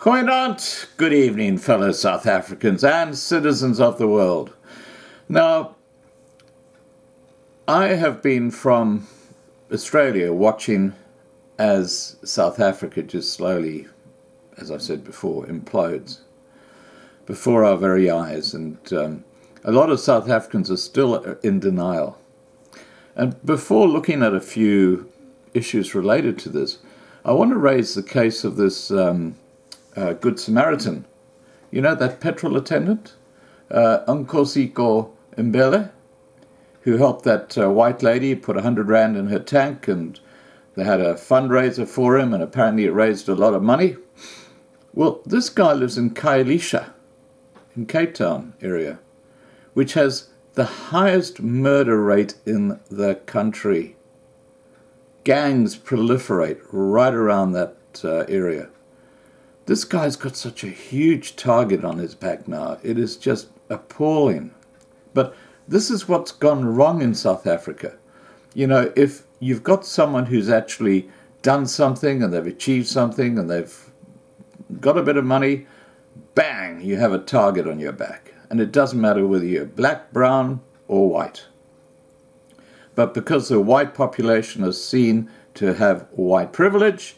Goeienaand, good evening, fellow South Africans and citizens of the world. Now, I have been from Australia watching as South Africa just slowly, as I said before, implodes before our very eyes. And a lot of South Africans are still in denial. And before looking at a few issues related to this, I want to raise the case of this Good Samaritan. You know, that petrol attendant, Nkosiko Mbele, who helped that white lady put 100 rand in her tank, and they had a fundraiser for him, and apparently it raised a lot of money. Well, this guy lives in Khayelitsha, in Cape Town area, which has the highest murder rate in the country. Gangs proliferate right around that area. This guy's got such a huge target on his back now. It is just appalling. But this is what's gone wrong in South Africa. You know, if you've got someone who's actually done something and they've achieved something and they've got a bit of money, bang, you have a target on your back. And it doesn't matter whether you're black, brown, or white. But because the white population is seen to have white privilege,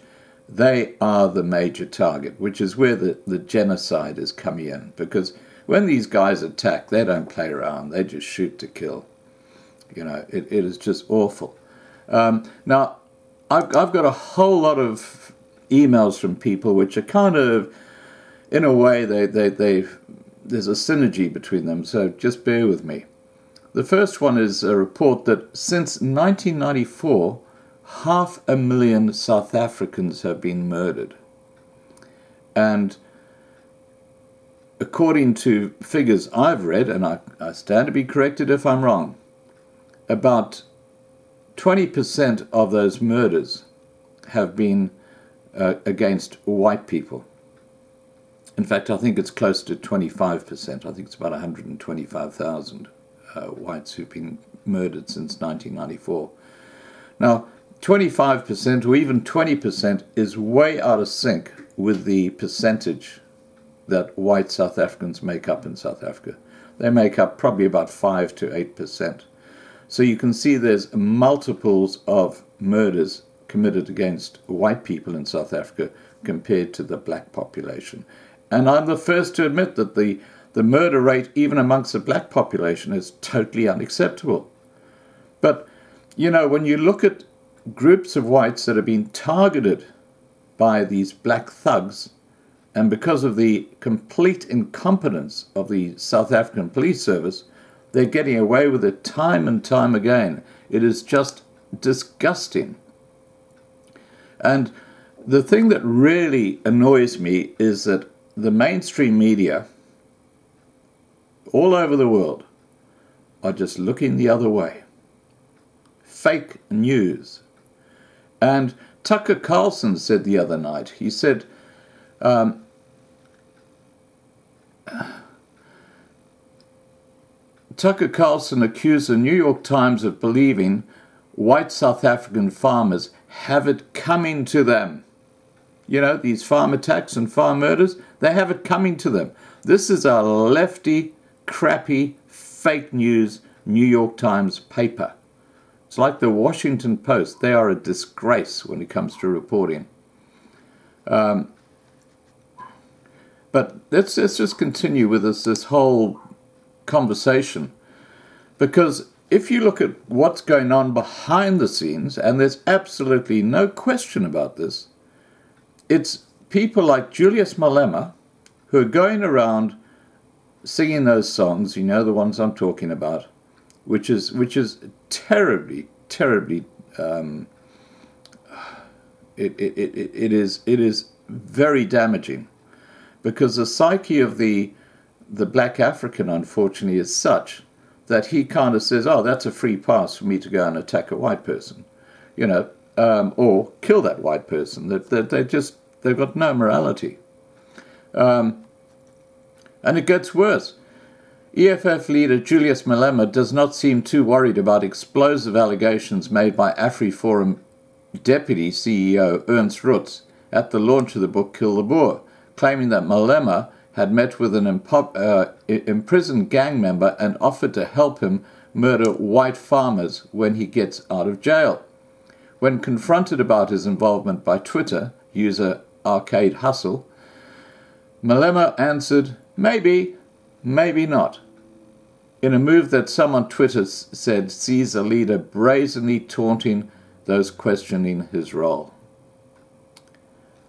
they are the major target, which is where the genocide is coming in. Because when these guys attack, they don't play around. They just shoot to kill. You know, it is just awful. Now, I've got a whole lot of emails from people which are kind of, in a way, there's a synergy between them, so just bear with me. The first one is a report that since 1994, 500,000 South Africans have been murdered. And according to figures I've read, and I stand to be corrected if I'm wrong, about 20% of those murders have been against white people. In fact, I think it's close to 25%. I think it's about 125,000 whites who've been murdered since 1994. Now, 25% or even 20% is way out of sync with the percentage that white South Africans make up in South Africa. They make up probably about 5 to 8%. So you can see there's multiples of murders committed against white people in South Africa compared to the black population. And I'm the first to admit that the murder rate, even amongst the black population, is totally unacceptable. But, you know, when you look at groups of whites that have been targeted by these black thugs, and because of the complete incompetence of the South African police service, they're getting away with it time and time again. It is just disgusting. And the thing that really annoys me is that the mainstream media all over the world are just looking the other way. Fake news. And Tucker Carlson said the other night, he said, Tucker Carlson accused the New York Times of believing white South African farmers have it coming to them. You know, these farm attacks and farm murders, they have it coming to them. This is a lefty, crappy, fake news New York Times paper. It's like the Washington Post. They are a disgrace when it comes to reporting. But let's just continue with this whole conversation. Because if you look at what's going on behind the scenes, and there's absolutely no question about this, it's people like Julius Malema who are going around singing those songs, you know, the ones I'm talking about, which is terribly, it is very damaging, because the psyche of the black African, unfortunately, is such that he kind of says, oh, that's a free pass for me to go and attack a white person, you know, or kill that white person. They've got no morality. And it gets worse. EFF leader Julius Malema does not seem too worried about explosive allegations made by AfriForum Deputy CEO Ernst Roets at the launch of the book Kill the Boer, claiming that Malema had met with an imprisoned gang member and offered to help him murder white farmers when he gets out of jail. When confronted about his involvement by Twitter user Arcade Hustle, Malema answered, maybe, maybe not, in a move that some on Twitter said sees a leader brazenly taunting those questioning his role.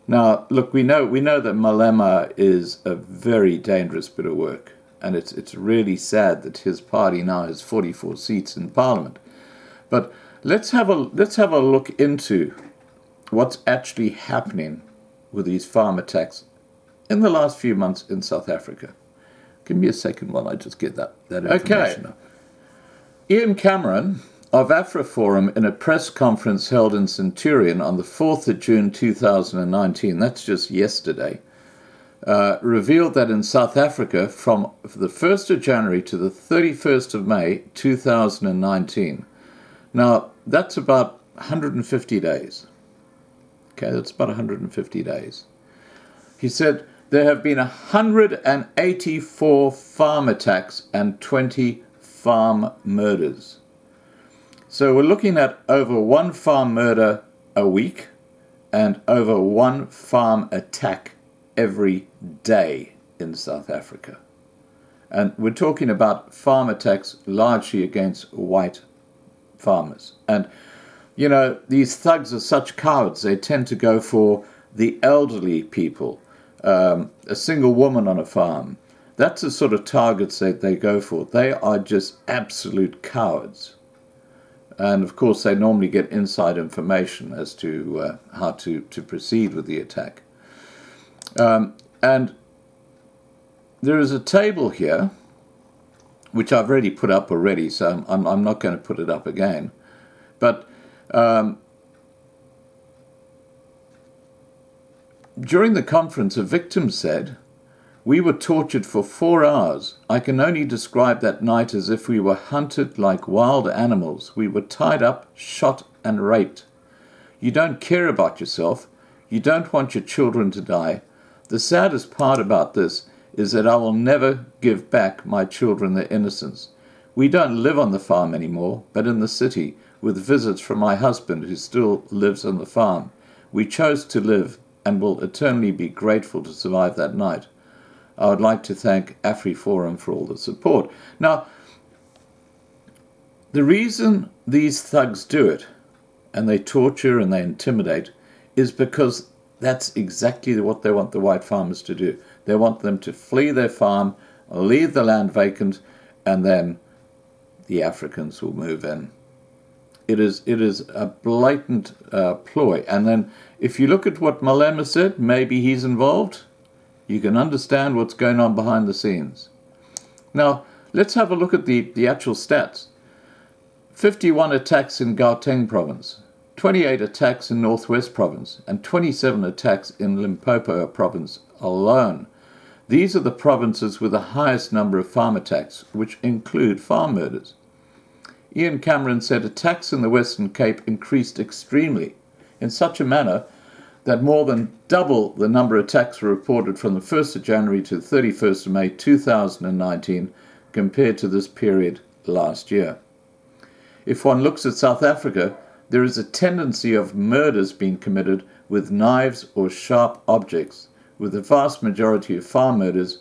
Now, look, we know that Malema is a very dangerous bit of work, and it's really sad that his party now has 44 seats in Parliament. But let's have a look into what's actually happening with these farm attacks in the last few months in South Africa. Give me a second while I just get that information up. Ian Cameron of AfriForum, in a press conference held in Centurion on the 4th of June 2019, that's just yesterday, revealed that in South Africa from the 1st of January to the 31st of May 2019, now that's about 150 days. Okay, that's about 150 days. He said there have been 184 farm attacks and 20 farm murders. So we're looking at over one farm murder a week and over one farm attack every day in South Africa. And we're talking about farm attacks largely against white farmers. And, you know, these thugs are such cowards. They tend to go for the elderly people, a single woman on a farm. That's the sort of targets that they go for. They are just absolute cowards. And, of course, they normally get inside information as to how to proceed with the attack. And there is a table here, which I've already put up already, so I'm not going to put it up again. But during the conference, a victim said, "We were tortured for 4 hours. I can only describe that night as if we were hunted like wild animals. We were tied up, shot, and raped. You don't care about yourself. You don't want your children to die. The saddest part about this is that I will never give back my children their innocence. We don't live on the farm anymore, but in the city, with visits from my husband who still lives on the farm. We chose to live and will eternally be grateful to survive that night. I would like to thank AfriForum for all the support." Now, the reason these thugs do it, and they torture and they intimidate, is because that's exactly what they want the white farmers to do. They want them to flee their farm, leave the land vacant, and then the Africans will move in. It is a blatant ploy. And then if you look at what Malema said, maybe he's involved, you can understand what's going on behind the scenes. Now, let's have a look at the actual stats. 51 attacks in Gauteng province, 28 attacks in Northwest province, and 27 attacks in Limpopo province alone. These are the provinces with the highest number of farm attacks, which include farm murders. Ian Cameron said attacks in the Western Cape increased extremely, in such a manner that more than double the number of attacks were reported from the 1st of January to the 31st of May 2019 compared to this period last year. If one looks at South Africa, there is a tendency of murders being committed with knives or sharp objects, with the vast majority of farm murders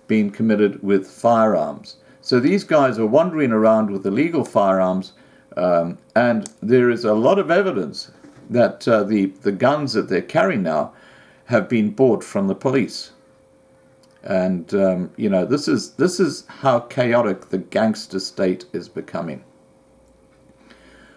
being committed with firearms. So these guys are wandering around with illegal firearms, and there is a lot of evidence that the guns that they're carrying now have been bought from the police. And, you know, this is how chaotic the gangster state is becoming.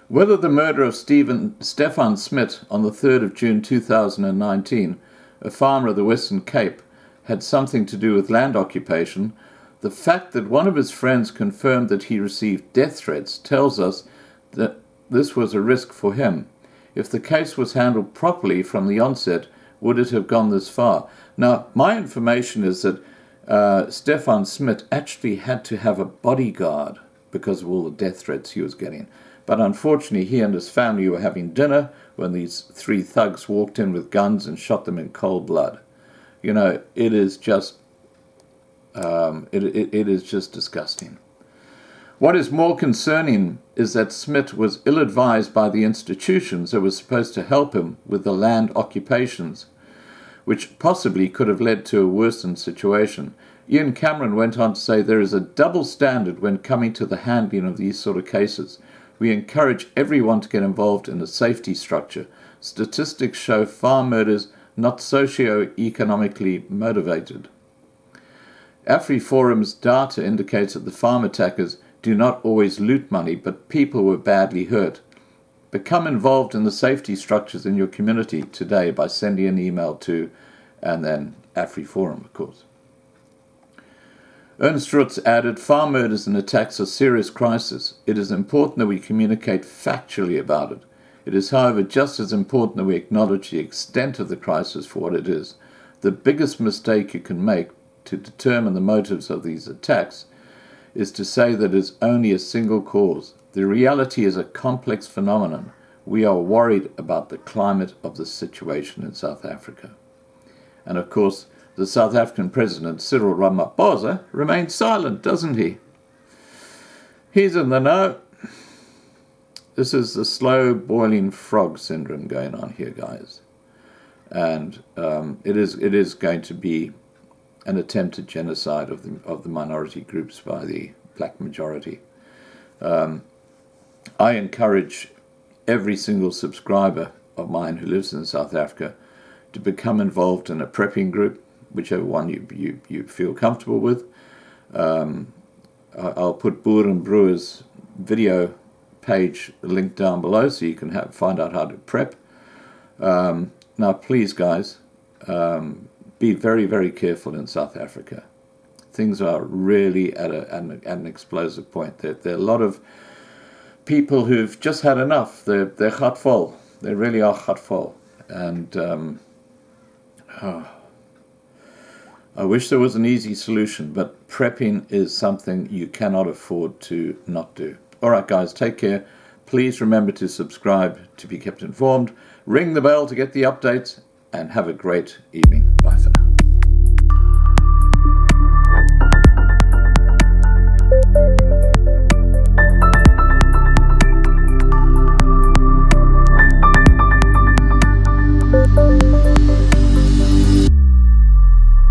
Whether the murder of Stefan Smit on the 3rd of June 2019, a farmer of the Western Cape, had something to do with land occupation, the fact that one of his friends confirmed that he received death threats tells us that this was a risk for him. If the case was handled properly from the onset, would it have gone this far? Now, my information is that Stefan Smit actually had to have a bodyguard because of all the death threats he was getting. But unfortunately, he and his family were having dinner when these 3 thugs walked in with guns and shot them in cold blood. You know, it is just it is just disgusting. What is more concerning is that Smith was ill-advised by the institutions that were supposed to help him with the land occupations, which possibly could have led to a worsened situation. Ian Cameron went on to say there is a double standard when coming to the handling of these sort of cases. We encourage everyone to get involved in a safety structure. Statistics show farm murders not socio-economically motivated. AfriForum's data indicates that the farm attackers do not always loot money, but people were badly hurt. Become involved in the safety structures in your community today by sending an email to, and then AfriForum, of course. Ernst Rutz added, farm murders and attacks are serious crises. It is important that we communicate factually about it. It is, however, just as important that we acknowledge the extent of the crisis for what it is. The biggest mistake you can make to determine the motives of these attacks is to say that it is only a single cause. The reality is a complex phenomenon. We are worried about the climate of the situation in South Africa. And of course, the South African President, Cyril Ramaphosa, remains silent, doesn't he? He's in the know. This is the slow boiling frog syndrome going on here, guys. And it is going to be an attempted genocide of the minority groups by the black majority. I encourage every single subscriber of mine who lives in South Africa to become involved in a prepping group, whichever one you feel comfortable with. I'll put Boer and Brewer's video page link down below so you can find out how to prep. Now, please, guys, be very, very careful in South Africa. Things are really at an explosive point. There are a lot of people who've just had enough. They're gat vol. They really are gat vol. And I wish there was an easy solution, but prepping is something you cannot afford to not do. All right, guys, take care. Please remember to subscribe to be kept informed. Ring the bell to get the updates, and have a great evening.